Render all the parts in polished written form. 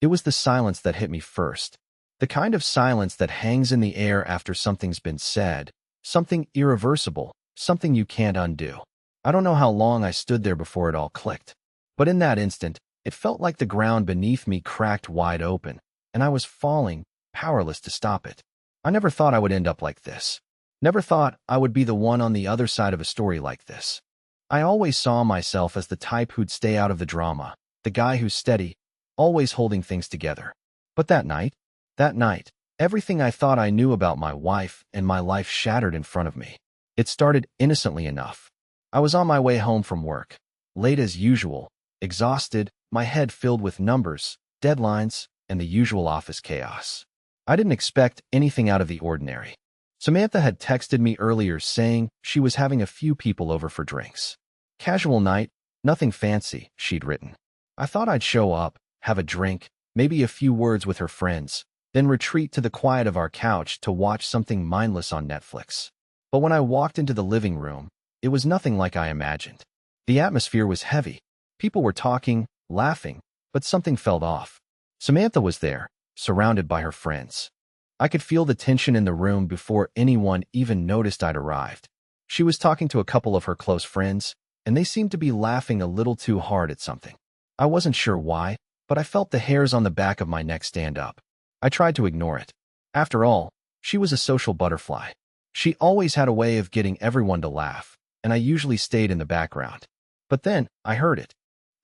It was the silence that hit me first. The kind of silence that hangs in the air after something's been said, something irreversible, something you can't undo. I don't know how long I stood there before it all clicked. But in that instant, it felt like the ground beneath me cracked wide open, and I was falling, powerless to stop it. I never thought I would end up like this. Never thought I would be the one on the other side of a story like this. I always saw myself as the type who'd stay out of the drama, the guy who's steady, always holding things together. But that night, everything I thought I knew about my wife and my life shattered in front of me. It started innocently enough. I was on my way home from work, late as usual, exhausted, my head filled with numbers, deadlines, and the usual office chaos. I didn't expect anything out of the ordinary. Samantha had texted me earlier saying she was having a few people over for drinks. Casual night, nothing fancy, she'd written. I thought I'd show up, have a drink, maybe a few words with her friends, then retreat to the quiet of our couch to watch something mindless on Netflix. But when I walked into the living room, it was nothing like I imagined. The atmosphere was heavy. People were talking, laughing, but something felt off. Samantha was there, surrounded by her friends. I could feel the tension in the room before anyone even noticed I'd arrived. She was talking to a couple of her close friends, and they seemed to be laughing a little too hard at something. I wasn't sure why, but I felt the hairs on the back of my neck stand up. I tried to ignore it. After all, she was a social butterfly. She always had a way of getting everyone to laugh, and I usually stayed in the background. But then, I heard it.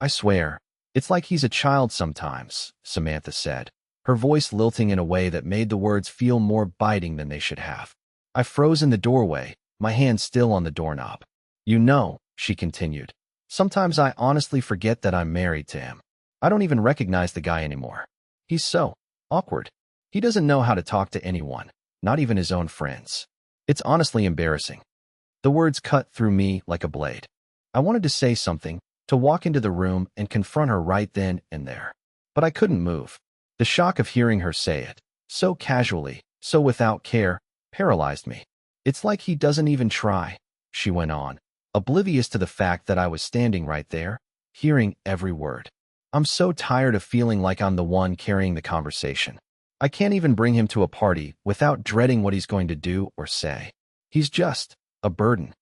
I swear, it's like he's a child sometimes, Samantha said, her voice lilting in a way that made the words feel more biting than they should have. I froze in the doorway, my hand still on the doorknob. You know, she continued, sometimes I honestly forget that I'm married to him. I don't even recognize the guy anymore. He's so awkward. He doesn't know how to talk to anyone, not even his own friends. It's honestly embarrassing. The words cut through me like a blade. I wanted to say something, to walk into the room and confront her right then and there. But I couldn't move. The shock of hearing her say it, so casually, so without care, paralyzed me. It's like he doesn't even try, she went on, oblivious to the fact that I was standing right there, hearing every word. I'm so tired of feeling like I'm the one carrying the conversation. I can't even bring him to a party without dreading what he's going to do or say. He's just a burden.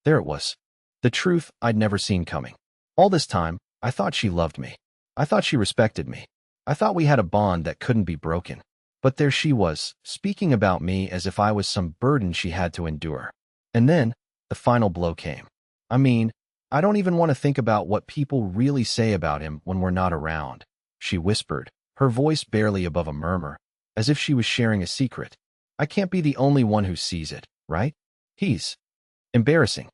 There it was. The truth I'd never seen coming. All this time, I thought she loved me. I thought she respected me. I thought we had a bond that couldn't be broken. But there she was, speaking about me as if I was some burden she had to endure. And then, the final blow came. I mean, I don't even want to think about what people really say about him when we're not around, she whispered, her voice barely above a murmur, as if she was sharing a secret. I can't be the only one who sees it, right? He's embarrassing.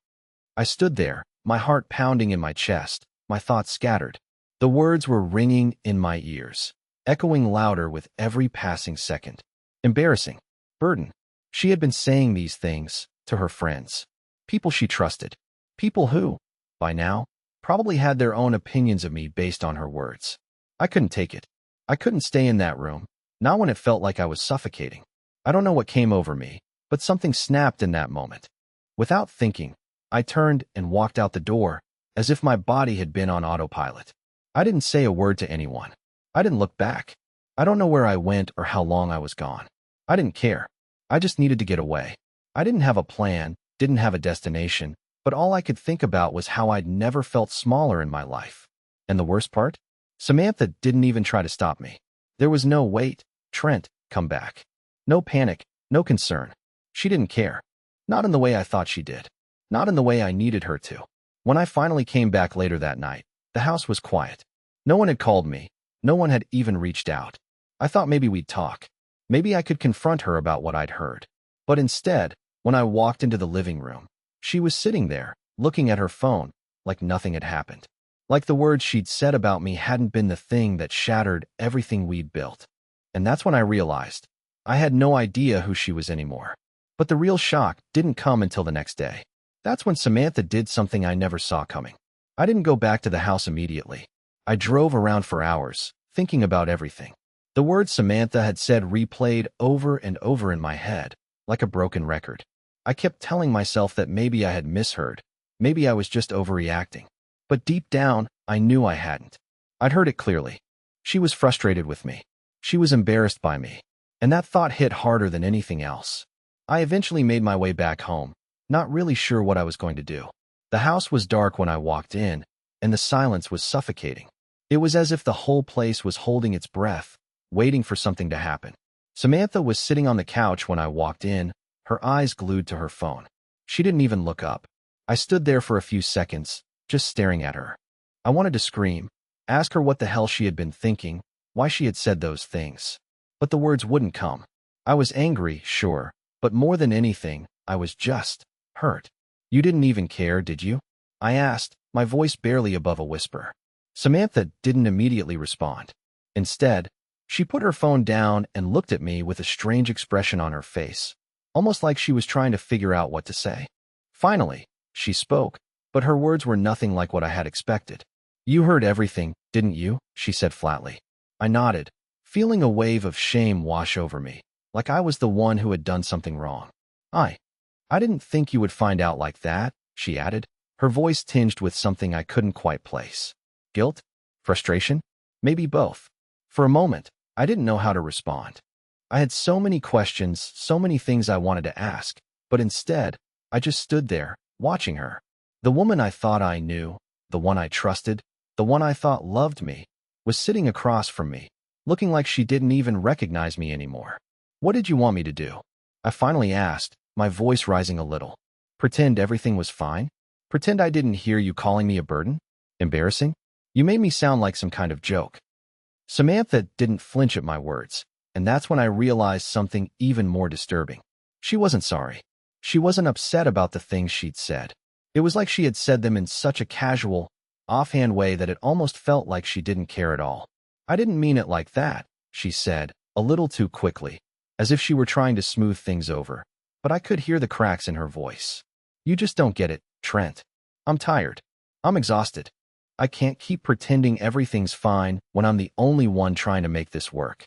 I stood there, my heart pounding in my chest, my thoughts scattered. The words were ringing in my ears, echoing louder with every passing second. Embarrassing. Burden. She had been saying these things to her friends, people she trusted, people who, by now, probably had their own opinions of me based on her words. I couldn't take it. I couldn't stay in that room, not when it felt like I was suffocating. I don't know what came over me, but something snapped in that moment. Without thinking, I turned and walked out the door, as if my body had been on autopilot. I didn't say a word to anyone. I didn't look back. I don't know where I went or how long I was gone. I didn't care. I just needed to get away. I didn't have a plan, didn't have a destination, but all I could think about was how I'd never felt smaller in my life. And the worst part? Samantha didn't even try to stop me. There was no wait, Trent, come back. No panic, no concern. She didn't care. Not in the way I thought she did. Not in the way I needed her to. When I finally came back later that night, the house was quiet. No one had called me. No one had even reached out. I thought maybe we'd talk. Maybe I could confront her about what I'd heard. But instead, when I walked into the living room, she was sitting there, looking at her phone, like nothing had happened. Like the words she'd said about me hadn't been the thing that shattered everything we'd built. And that's when I realized I had no idea who she was anymore. But the real shock didn't come until the next day. That's when Samantha did something I never saw coming. I didn't go back to the house immediately. I drove around for hours, thinking about everything. The words Samantha had said replayed over and over in my head, like a broken record. I kept telling myself that maybe I had misheard, maybe I was just overreacting. But deep down, I knew I hadn't. I'd heard it clearly. She was frustrated with me. She was embarrassed by me. And that thought hit harder than anything else. I eventually made my way back home, not really sure what I was going to do. The house was dark when I walked in, and the silence was suffocating. It was as if the whole place was holding its breath, waiting for something to happen. Samantha was sitting on the couch when I walked in, her eyes glued to her phone. She didn't even look up. I stood there for a few seconds, just staring at her. I wanted to scream, ask her what the hell she had been thinking, why she had said those things. But the words wouldn't come. I was angry, sure, but more than anything, I was just hurt. You didn't even care, did you? I asked, my voice barely above a whisper. Samantha didn't immediately respond. Instead, she put her phone down and looked at me with a strange expression on her face, almost like she was trying to figure out what to say. Finally, she spoke, but her words were nothing like what I had expected. You heard everything, didn't you? She said flatly. I nodded, feeling a wave of shame wash over me, like I was the one who had done something wrong. I didn't think you would find out like that, she added, her voice tinged with something I couldn't quite place. Guilt? Frustration? Maybe both. For a moment, I didn't know how to respond. I had so many questions, so many things I wanted to ask, but instead, I just stood there, watching her. The woman I thought I knew, the one I trusted, the one I thought loved me, was sitting across from me, looking like she didn't even recognize me anymore. What did you want me to do? I finally asked, my voice rising a little. Pretend everything was fine? Pretend I didn't hear you calling me a burden? Embarrassing? You made me sound like some kind of joke. Samantha didn't flinch at my words, and that's when I realized something even more disturbing. She wasn't sorry. She wasn't upset about the things she'd said. It was like she had said them in such a casual, offhand way that it almost felt like she didn't care at all. I didn't mean it like that, she said, a little too quickly, as if she were trying to smooth things over, but I could hear the cracks in her voice. You just don't get it, Trent. I'm tired. I'm exhausted. I can't keep pretending everything's fine when I'm the only one trying to make this work.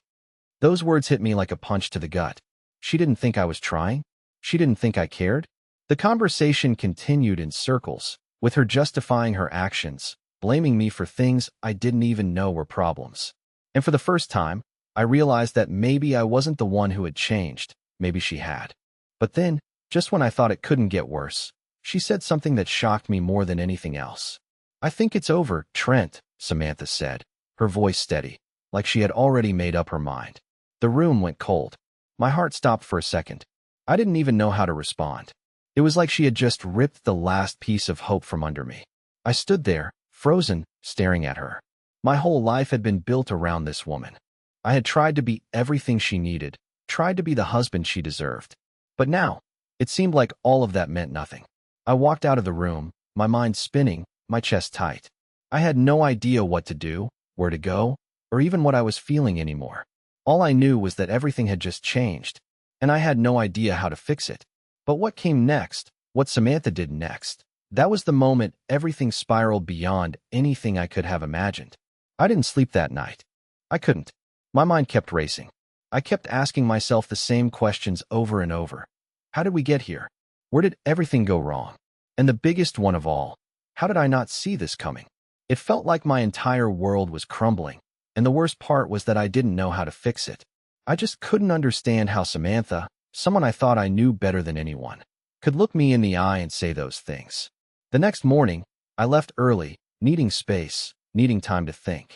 Those words hit me like a punch to the gut. She didn't think I was trying? She didn't think I cared? The conversation continued in circles, with her justifying her actions, blaming me for things I didn't even know were problems. And for the first time, I realized that maybe I wasn't the one who had changed, maybe she had. But then, just when I thought it couldn't get worse, she said something that shocked me more than anything else. I think it's over, Trent, Samantha said, her voice steady, like she had already made up her mind. The room went cold. My heart stopped for a second. I didn't even know how to respond. It was like she had just ripped the last piece of hope from under me. I stood there, frozen, staring at her. My whole life had been built around this woman. I had tried to be everything she needed, tried to be the husband she deserved. But now, it seemed like all of that meant nothing. I walked out of the room, my mind spinning, my chest tight. I had no idea what to do, where to go, or even what I was feeling anymore. All I knew was that everything had just changed, and I had no idea how to fix it. But what came next, what Samantha did next, that was the moment everything spiraled beyond anything I could have imagined. I didn't sleep that night. I couldn't. My mind kept racing. I kept asking myself the same questions over and over. How did we get here? Where did everything go wrong? And the biggest one of all, how did I not see this coming? It felt like my entire world was crumbling, and the worst part was that I didn't know how to fix it. I just couldn't understand how Samantha, someone I thought I knew better than anyone, could look me in the eye and say those things. The next morning, I left early, needing space, needing time to think.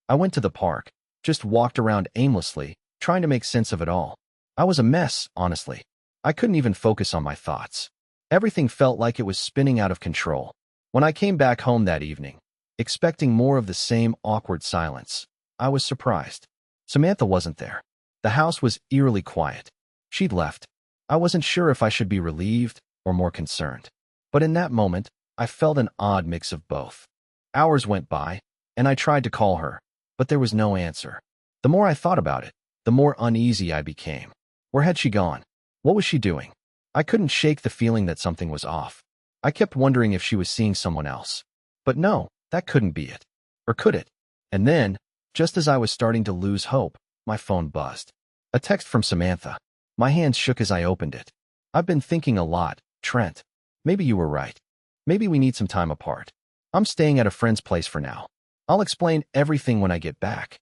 I went to the park, just walked around aimlessly, trying to make sense of it all. I was a mess, honestly. I couldn't even focus on my thoughts. Everything felt like it was spinning out of control. When I came back home that evening, expecting more of the same awkward silence, I was surprised. Samantha wasn't there. The house was eerily quiet. She'd left. I wasn't sure if I should be relieved or more concerned. But in that moment, I felt an odd mix of both. Hours went by, and I tried to call her, but there was no answer. The more I thought about it, the more uneasy I became. Where had she gone? What was she doing? I couldn't shake the feeling that something was off. I kept wondering if she was seeing someone else. But no, that couldn't be it. Or could it? And then, just as I was starting to lose hope, my phone buzzed. A text from Samantha. My hands shook as I opened it. I've been thinking a lot, Trent. Maybe you were right. Maybe we need some time apart. I'm staying at a friend's place for now. I'll explain everything when I get back.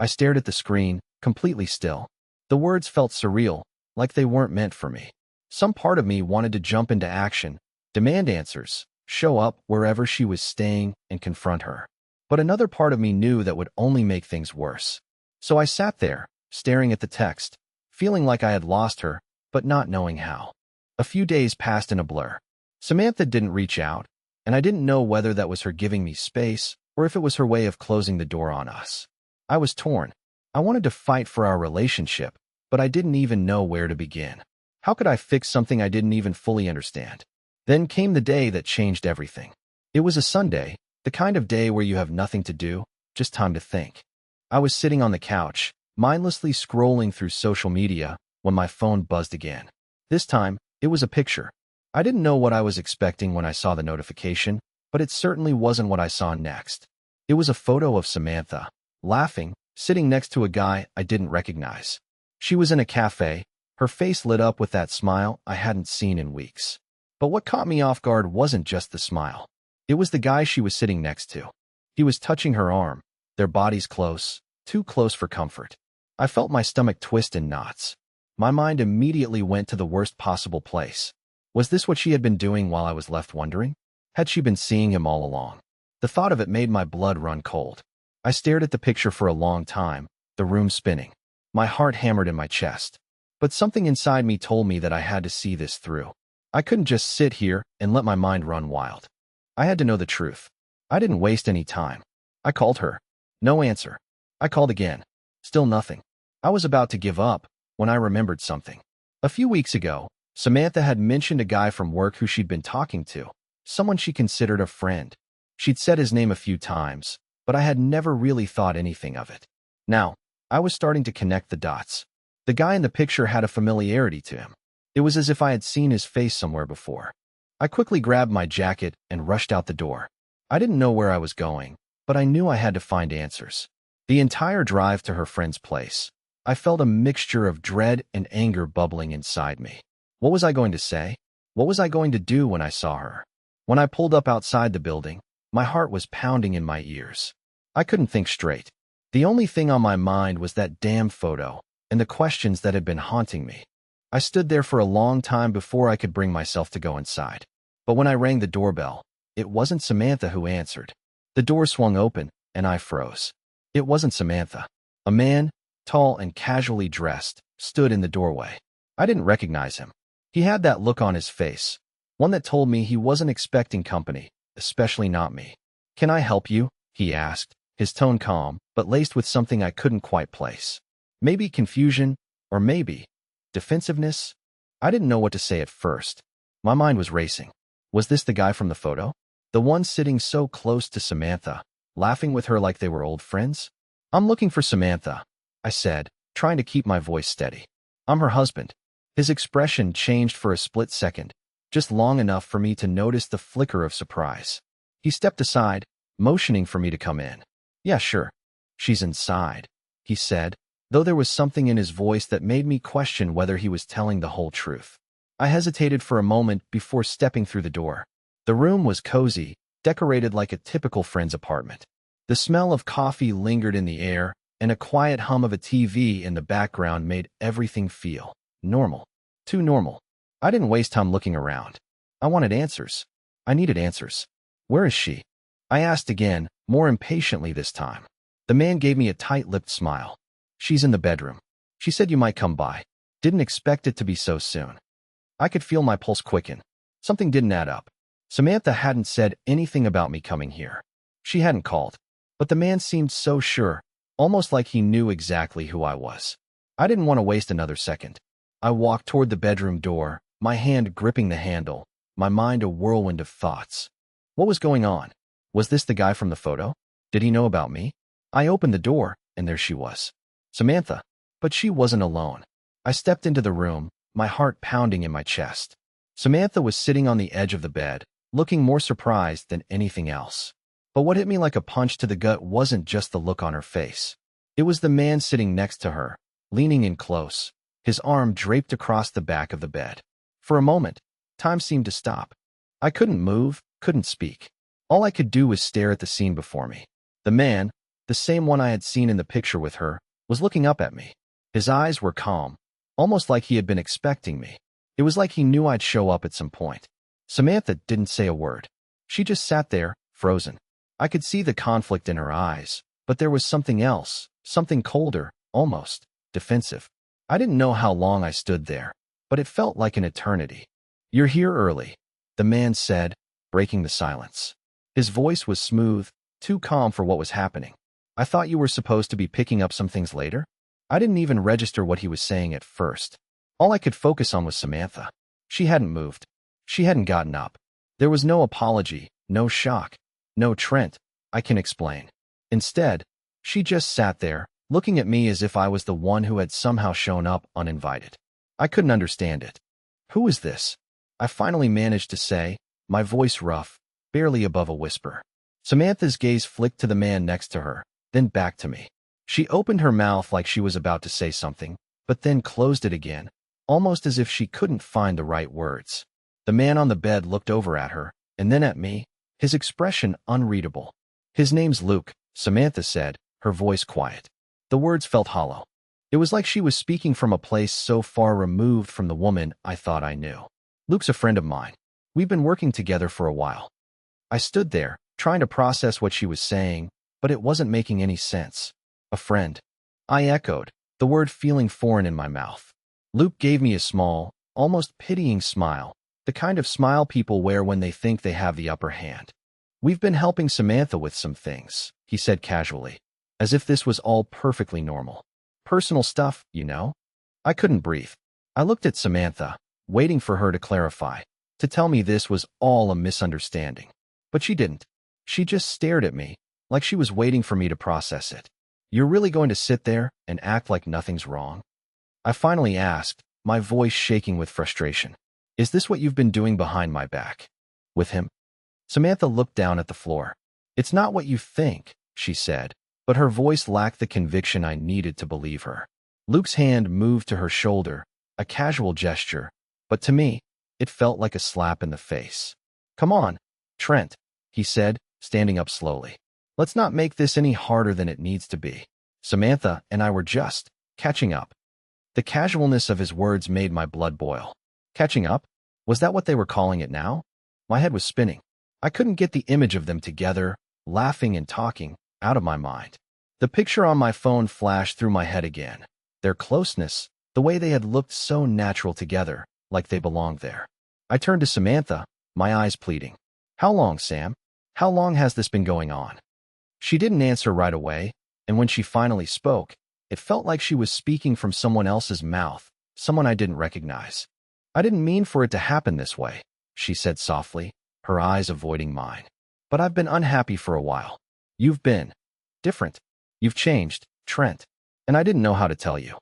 I stared at the screen, completely still. The words felt surreal, like they weren't meant for me. Some part of me wanted to jump into action, demand answers, show up wherever she was staying, and confront her. But another part of me knew that would only make things worse. So I sat there, staring at the text, feeling like I had lost her, but not knowing how. A few days passed in a blur. Samantha didn't reach out, and I didn't know whether that was her giving me space or if it was her way of closing the door on us. I was torn. I wanted to fight for our relationship, but I didn't even know where to begin. How could I fix something I didn't even fully understand? Then came the day that changed everything. It was a Sunday, the kind of day where you have nothing to do, just time to think. I was sitting on the couch, mindlessly scrolling through social media, when my phone buzzed again. This time, it was a picture. I didn't know what I was expecting when I saw the notification, but it certainly wasn't what I saw next. It was a photo of Samantha, laughing, sitting next to a guy I didn't recognize. She was in a cafe, her face lit up with that smile I hadn't seen in weeks. But what caught me off guard wasn't just the smile. It was the guy she was sitting next to. He was touching her arm, their bodies close, too close for comfort. I felt my stomach twist in knots. My mind immediately went to the worst possible place. Was this what she had been doing while I was left wondering? Had she been seeing him all along? The thought of it made my blood run cold. I stared at the picture for a long time, the room spinning. My heart hammered in my chest. But something inside me told me that I had to see this through. I couldn't just sit here and let my mind run wild. I had to know the truth. I didn't waste any time. I called her. No answer. I called again. Still nothing. I was about to give up when I remembered something. A few weeks ago, Samantha had mentioned a guy from work who she'd been talking to, someone she considered a friend. She'd said his name a few times, but I had never really thought anything of it. Now, I was starting to connect the dots. The guy in the picture had a familiarity to him. It was as if I had seen his face somewhere before. I quickly grabbed my jacket and rushed out the door. I didn't know where I was going, but I knew I had to find answers. The entire drive to her friend's place, I felt a mixture of dread and anger bubbling inside me. What was I going to say? What was I going to do when I saw her? When I pulled up outside the building, my heart was pounding in my ears. I couldn't think straight. The only thing on my mind was that damn photo and the questions that had been haunting me. I stood there for a long time before I could bring myself to go inside. But when I rang the doorbell, it wasn't Samantha who answered. The door swung open, and I froze. It wasn't Samantha. A man, tall and casually dressed, stood in the doorway. I didn't recognize him. He had that look on his face, one that told me he wasn't expecting company, especially not me. "Can I help you?" he asked, his tone calm, but laced with something I couldn't quite place. Maybe confusion, or maybe defensiveness? I didn't know what to say at first. My mind was racing. Was this the guy from the photo? The one sitting so close to Samantha, laughing with her like they were old friends? "I'm looking for Samantha," I said, trying to keep my voice steady. "I'm her husband." His expression changed for a split second, just long enough for me to notice the flicker of surprise. He stepped aside, motioning for me to come in. "Yeah, sure. She's inside," he said, though there was something in his voice that made me question whether he was telling the whole truth. I hesitated for a moment before stepping through the door. The room was cozy, decorated like a typical friend's apartment. The smell of coffee lingered in the air, and a quiet hum of a TV in the background made everything feel normal. Too normal. I didn't waste time looking around. I wanted answers. I needed answers. "Where is she?" I asked again, more impatiently this time. The man gave me a tight-lipped smile. "She's in the bedroom. She said you might come by. Didn't expect it to be so soon." I could feel my pulse quicken. Something didn't add up. Samantha hadn't said anything about me coming here. She hadn't called. But the man seemed so sure, almost like he knew exactly who I was. I didn't want to waste another second. I walked toward the bedroom door, my hand gripping the handle, my mind a whirlwind of thoughts. What was going on? Was this the guy from the photo? Did he know about me? I opened the door, and there she was. Samantha. But she wasn't alone. I stepped into the room, my heart pounding in my chest. Samantha was sitting on the edge of the bed, looking more surprised than anything else. But what hit me like a punch to the gut wasn't just the look on her face. It was the man sitting next to her, leaning in close, his arm draped across the back of the bed. For a moment, time seemed to stop. I couldn't move, couldn't speak. All I could do was stare at the scene before me. The man, the same one I had seen in the picture with her, was looking up at me. His eyes were calm, almost like he had been expecting me. It was like he knew I'd show up at some point. Samantha didn't say a word. She just sat there, frozen. I could see the conflict in her eyes, but there was something else, something colder, almost defensive. I didn't know how long I stood there, but it felt like an eternity. "You're here early," the man said, breaking the silence. His voice was smooth, too calm for what was happening. "I thought you were supposed to be picking up some things later?" I didn't even register what he was saying at first. All I could focus on was Samantha. She hadn't moved. She hadn't gotten up. There was no apology, no shock, no Trent, I can explain. Instead, she just sat there, looking at me as if I was the one who had somehow shown up uninvited. I couldn't understand it. "Who is this?" I finally managed to say, my voice rough, barely above a whisper. Samantha's gaze flicked to the man next to her, then back to me. She opened her mouth like she was about to say something, but then closed it again, almost as if she couldn't find the right words. The man on the bed looked over at her, and then at me, his expression unreadable. "His name's Luke," Samantha said, her voice quiet. The words felt hollow. It was like she was speaking from a place so far removed from the woman I thought I knew. "Luke's a friend of mine. We've been working together for a while." I stood there, trying to process what she was saying, but it wasn't making any sense. "A friend," I echoed, the word feeling foreign in my mouth. Luke gave me a small, almost pitying smile, the kind of smile people wear when they think they have the upper hand. "We've been helping Samantha with some things," he said casually, as if this was all perfectly normal. "Personal stuff, you know?" I couldn't breathe. I looked at Samantha, waiting for her to clarify, to tell me this was all a misunderstanding. But she didn't. She just stared at me, like she was waiting for me to process it. "You're really going to sit there and act like nothing's wrong?" I finally asked, my voice shaking with frustration. "Is this what you've been doing behind my back? With him?" Samantha looked down at the floor. "It's not what you think," she said, but her voice lacked the conviction I needed to believe her. Luke's hand moved to her shoulder, a casual gesture, but to me, it felt like a slap in the face. "Come on, Trent," he said, standing up slowly. "Let's not make this any harder than it needs to be." Samantha and I were just catching up. The casualness of his words made my blood boil. Catching up? Was that what they were calling it now? My head was spinning. I couldn't get the image of them together, laughing and talking, out of my mind. The picture on my phone flashed through my head again. Their closeness, the way they had looked so natural together, like they belonged there. I turned to Samantha, my eyes pleading. "How long, Sam? How long has this been going on?" She didn't answer right away, and when she finally spoke, it felt like she was speaking from someone else's mouth, someone I didn't recognize. "I didn't mean for it to happen this way," she said softly, her eyes avoiding mine. "But I've been unhappy for a while. You've been different. You've changed, Trent, and I didn't know how to tell you."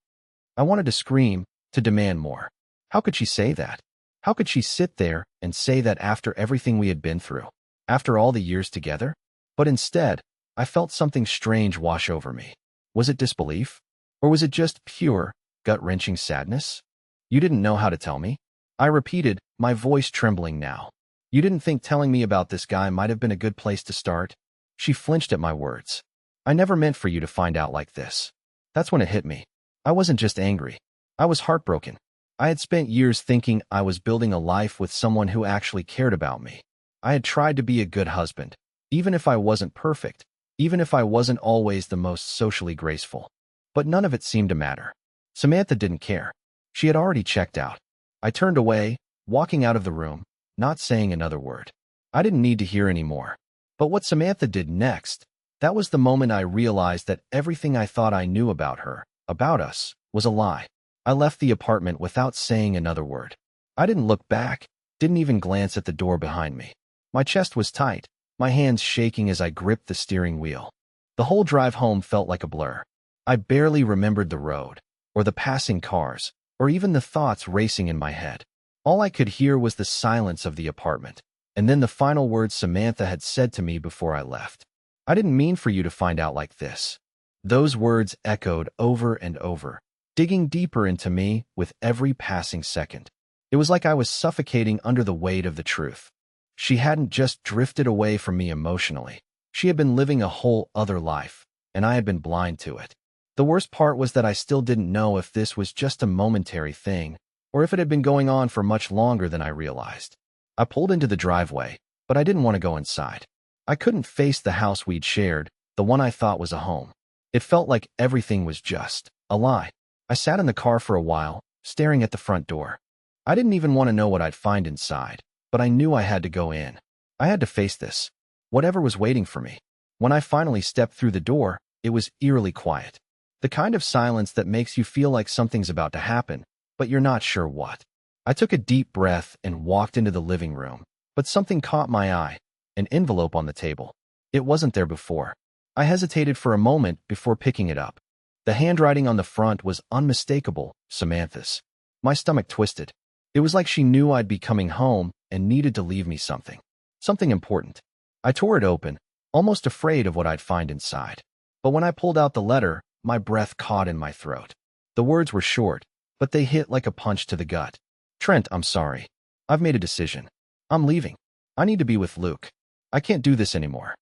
I wanted to scream, to demand more. How could she say that? How could she sit there and say that after everything we had been through, after all the years together? But instead, I felt something strange wash over me. Was it disbelief? Or was it just pure, gut-wrenching sadness? "You didn't know how to tell me?" I repeated, my voice trembling now. "You didn't think telling me about this guy might have been a good place to start?" She flinched at my words. "I never meant for you to find out like this." That's when it hit me. I wasn't just angry. I was heartbroken. I had spent years thinking I was building a life with someone who actually cared about me. I had tried to be a good husband, even if I wasn't perfect, even if I wasn't always the most socially graceful. But none of it seemed to matter. Samantha didn't care. She had already checked out. I turned away, walking out of the room, not saying another word. I didn't need to hear any more. But what Samantha did next, that was the moment I realized that everything I thought I knew about her, about us, was a lie. I left the apartment without saying another word. I didn't look back, didn't even glance at the door behind me. My chest was tight, my hands shaking as I gripped the steering wheel. The whole drive home felt like a blur. I barely remembered the road, or the passing cars, or even the thoughts racing in my head. All I could hear was the silence of the apartment, and then the final words Samantha had said to me before I left. "I didn't mean for you to find out like this." Those words echoed over and over, digging deeper into me with every passing second. It was like I was suffocating under the weight of the truth. She hadn't just drifted away from me emotionally. She had been living a whole other life, and I had been blind to it. The worst part was that I still didn't know if this was just a momentary thing, or if it had been going on for much longer than I realized. I pulled into the driveway, but I didn't want to go inside. I couldn't face the house we'd shared, the one I thought was a home. It felt like everything was just a lie. I sat in the car for a while, staring at the front door. I didn't even want to know what I'd find inside, but I knew I had to go in. I had to face this, whatever was waiting for me. When I finally stepped through the door, it was eerily quiet. The kind of silence that makes you feel like something's about to happen, but you're not sure what. I took a deep breath and walked into the living room, but something caught my eye, an envelope on the table. It wasn't there before. I hesitated for a moment before picking it up. The handwriting on the front was unmistakable, Samantha's. My stomach twisted. It was like she knew I'd be coming home and needed to leave me something. Something important. I tore it open, almost afraid of what I'd find inside. But when I pulled out the letter, my breath caught in my throat. The words were short, but they hit like a punch to the gut. Trent, I'm sorry. I've made a decision. I'm leaving. I need to be with Luke. I can't do this anymore.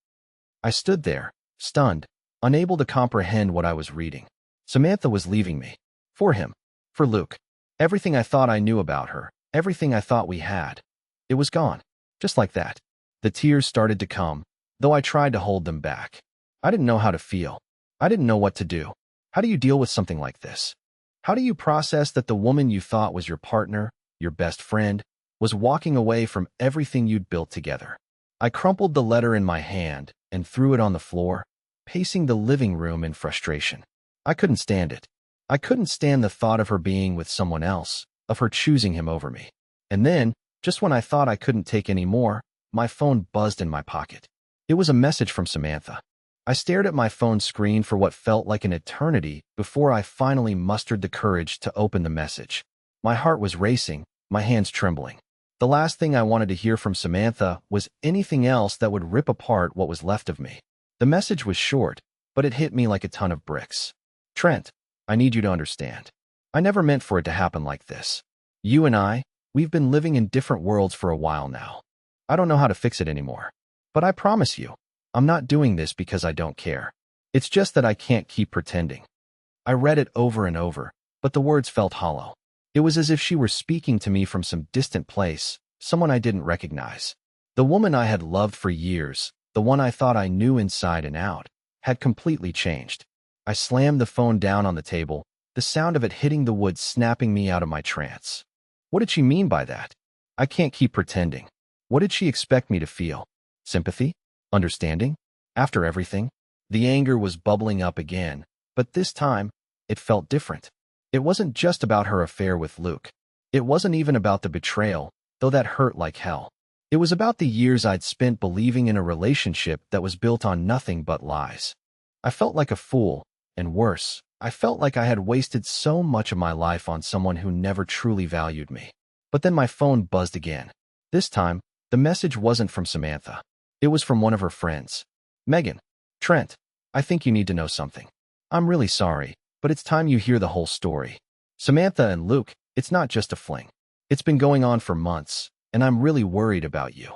I stood there, stunned, unable to comprehend what I was reading. Samantha was leaving me. For him. For Luke. Everything I thought I knew about her, everything I thought we had. It was gone. Just like that. The tears started to come, though I tried to hold them back. I didn't know how to feel. I didn't know what to do. How do you deal with something like this? How do you process that the woman you thought was your partner, your best friend, was walking away from everything you'd built together? I crumpled the letter in my hand and threw it on the floor, pacing the living room in frustration. I couldn't stand it. I couldn't stand the thought of her being with someone else, of her choosing him over me. And then, just when I thought I couldn't take any more, my phone buzzed in my pocket. It was a message from Samantha. I stared at my phone screen for what felt like an eternity before I finally mustered the courage to open the message. My heart was racing, my hands trembling. The last thing I wanted to hear from Samantha was anything else that would rip apart what was left of me. The message was short, but it hit me like a ton of bricks. Trent, I need you to understand. I never meant for it to happen like this. You and I, we've been living in different worlds for a while now. I don't know how to fix it anymore. But I promise you, I'm not doing this because I don't care. It's just that I can't keep pretending. I read it over and over, but the words felt hollow. It was as if she were speaking to me from some distant place, someone I didn't recognize. The woman I had loved for years, the one I thought I knew inside and out, had completely changed. I slammed the phone down on the table, the sound of it hitting the wood snapping me out of my trance. What did she mean by that? I can't keep pretending. What did she expect me to feel? Sympathy? Understanding? After everything? The anger was bubbling up again, but this time, it felt different. It wasn't just about her affair with Luke. It wasn't even about the betrayal, though that hurt like hell. It was about the years I'd spent believing in a relationship that was built on nothing but lies. I felt like a fool, and worse, I felt like I had wasted so much of my life on someone who never truly valued me. But then my phone buzzed again. This time, the message wasn't from Samantha. It was from one of her friends. Megan. Trent, I think you need to know something. I'm really sorry, but it's time you hear the whole story. Samantha and Luke, it's not just a fling. It's been going on for months, and I'm really worried about you.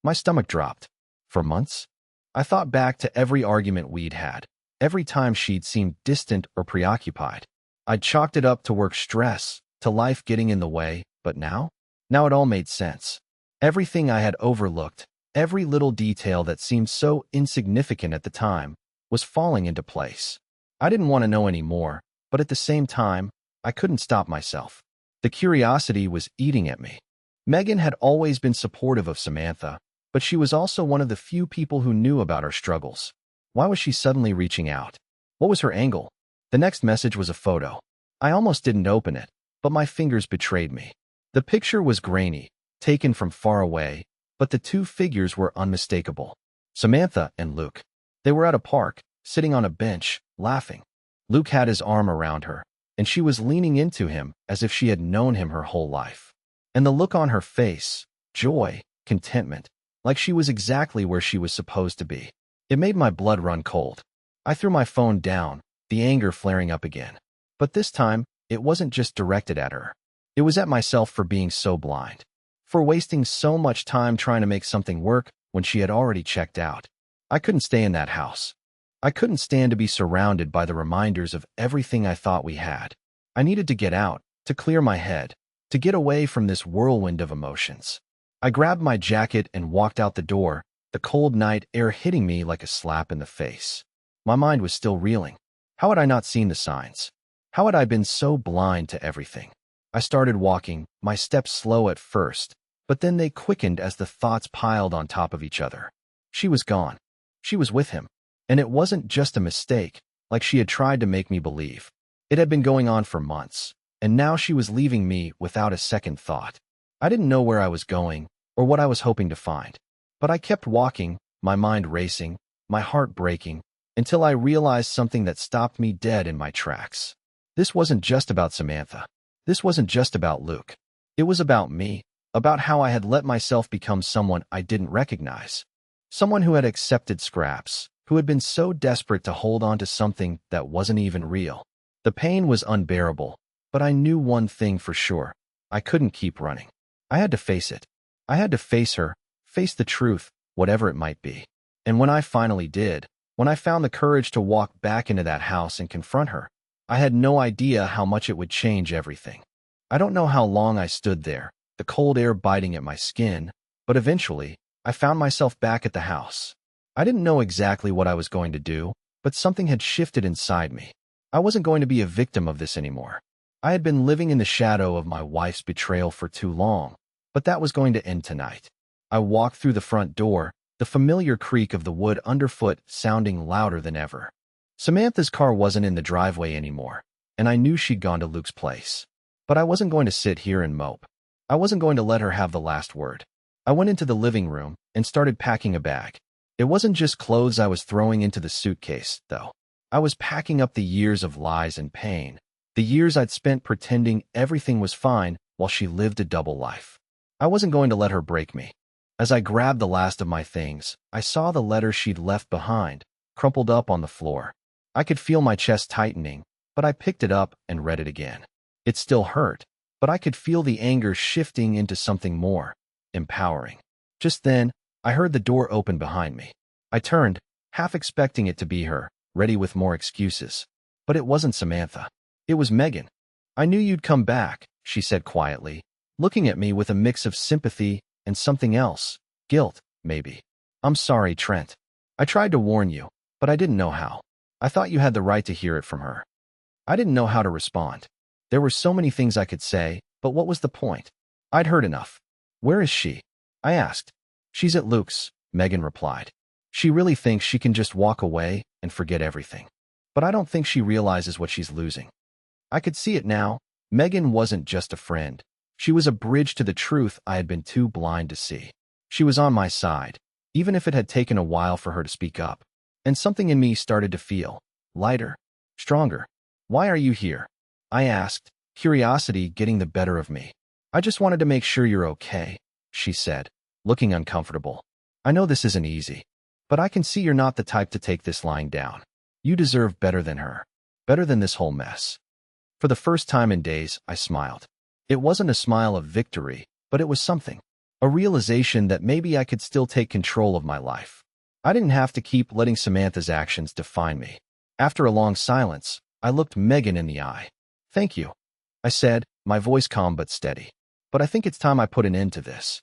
My stomach dropped. For months? I thought back to every argument we'd had, every time she'd seemed distant or preoccupied. I'd chalked it up to work stress, to life getting in the way, but now? Now it all made sense. Everything I had overlooked, every little detail that seemed so insignificant at the time, was falling into place. I didn't want to know any more, but at the same time, I couldn't stop myself. The curiosity was eating at me. Megan had always been supportive of Samantha, but she was also one of the few people who knew about her struggles. Why was she suddenly reaching out? What was her angle? The next message was a photo. I almost didn't open it, but my fingers betrayed me. The picture was grainy, taken from far away, but the two figures were unmistakable. Samantha and Luke. They were at a park, sitting on a bench, laughing. Luke had his arm around her, and she was leaning into him as if she had known him her whole life. And the look on her face, joy, contentment, like she was exactly where she was supposed to be. It made my blood run cold. I threw my phone down, the anger flaring up again. But this time, it wasn't just directed at her. It was at myself for being so blind. For wasting so much time trying to make something work when she had already checked out. I couldn't stay in that house. I couldn't stand to be surrounded by the reminders of everything I thought we had. I needed to get out, to clear my head, to get away from this whirlwind of emotions. I grabbed my jacket and walked out the door, the cold night air hitting me like a slap in the face. My mind was still reeling. How had I not seen the signs? How had I been so blind to everything? I started walking, my steps slow at first, but then they quickened as the thoughts piled on top of each other. She was gone. She was with him. And it wasn't just a mistake, like she had tried to make me believe. It had been going on for months, and now she was leaving me without a second thought. I didn't know where I was going, or what I was hoping to find. But I kept walking, my mind racing, my heart breaking, until I realized something that stopped me dead in my tracks. This wasn't just about Samantha. This wasn't just about Luke. It was about me, about how I had let myself become someone I didn't recognize. Someone who had accepted scraps, who had been so desperate to hold on to something that wasn't even real. The pain was unbearable, but I knew one thing for sure. I couldn't keep running. I had to face it. I had to face her, face the truth, whatever it might be. And when I finally did, when I found the courage to walk back into that house and confront her, I had no idea how much it would change everything. I don't know how long I stood there, the cold air biting at my skin, but eventually, I found myself back at the house. I didn't know exactly what I was going to do, but something had shifted inside me. I wasn't going to be a victim of this anymore. I had been living in the shadow of my wife's betrayal for too long, but that was going to end tonight. I walked through the front door, the familiar creak of the wood underfoot sounding louder than ever. Samantha's car wasn't in the driveway anymore, and I knew she'd gone to Luke's place. But I wasn't going to sit here and mope. I wasn't going to let her have the last word. I went into the living room and started packing a bag. It wasn't just clothes I was throwing into the suitcase, though. I was packing up the years of lies and pain, the years I'd spent pretending everything was fine while she lived a double life. I wasn't going to let her break me. As I grabbed the last of my things, I saw the letter she'd left behind, crumpled up on the floor. I could feel my chest tightening, but I picked it up and read it again. It still hurt, but I could feel the anger shifting into something more empowering. Just then, I heard the door open behind me. I turned, half expecting it to be her, ready with more excuses. But it wasn't Samantha. It was Megan. "I knew you'd come back," she said quietly, looking at me with a mix of sympathy and something else. Guilt, maybe. "I'm sorry, Trent. I tried to warn you, but I didn't know how. I thought you had the right to hear it from her." I didn't know how to respond. There were so many things I could say, but what was the point? I'd heard enough. "Where is she?" I asked. "She's at Luke's," Megan replied. "She really thinks she can just walk away and forget everything. But I don't think she realizes what she's losing." I could see it now. Megan wasn't just a friend. She was a bridge to the truth I had been too blind to see. She was on my side, even if it had taken a while for her to speak up. And something in me started to feel lighter, stronger. "Why are you here?" I asked, curiosity getting the better of me. "I just wanted to make sure you're okay," she said, looking uncomfortable. "I know this isn't easy, but I can see you're not the type to take this lying down. You deserve better than her, better than this whole mess." For the first time in days, I smiled. It wasn't a smile of victory, but it was something, a realization that maybe I could still take control of my life. I didn't have to keep letting Samantha's actions define me. After a long silence, I looked Megan in the eye. "Thank you," I said, my voice calm but steady. "But I think it's time I put an end to this."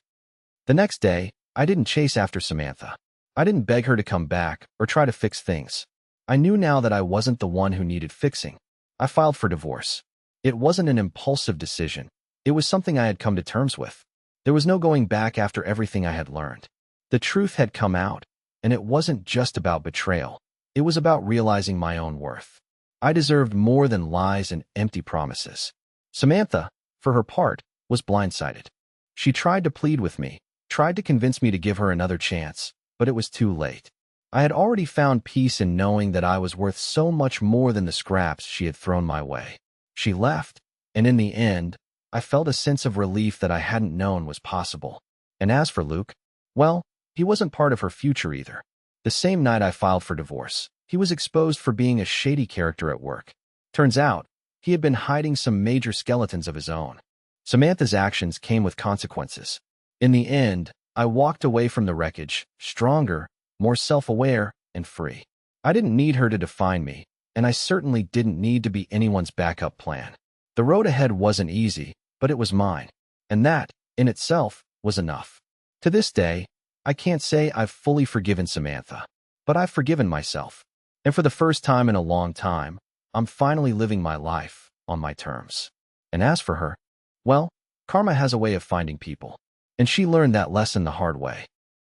The next day, I didn't chase after Samantha. I didn't beg her to come back or try to fix things. I knew now that I wasn't the one who needed fixing. I filed for divorce. It wasn't an impulsive decision. It was something I had come to terms with. There was no going back after everything I had learned. The truth had come out, and it wasn't just about betrayal. It was about realizing my own worth. I deserved more than lies and empty promises. Samantha, for her part, was blindsided. She tried to plead with me, tried to convince me to give her another chance, but it was too late. I had already found peace in knowing that I was worth so much more than the scraps she had thrown my way. She left, and in the end, I felt a sense of relief that I hadn't known was possible. And as for Luke, well, he wasn't part of her future either. The same night I filed for divorce, he was exposed for being a shady character at work. Turns out, he had been hiding some major skeletons of his own. Samantha's actions came with consequences. In the end, I walked away from the wreckage, stronger, more self-aware, and free. I didn't need her to define me, and I certainly didn't need to be anyone's backup plan. The road ahead wasn't easy, but it was mine, and that, in itself, was enough. To this day, I can't say I've fully forgiven Samantha, but I've forgiven myself. And for the first time in a long time, I'm finally living my life on my terms. And as for her, well, karma has a way of finding people. And she learned that lesson the hard way.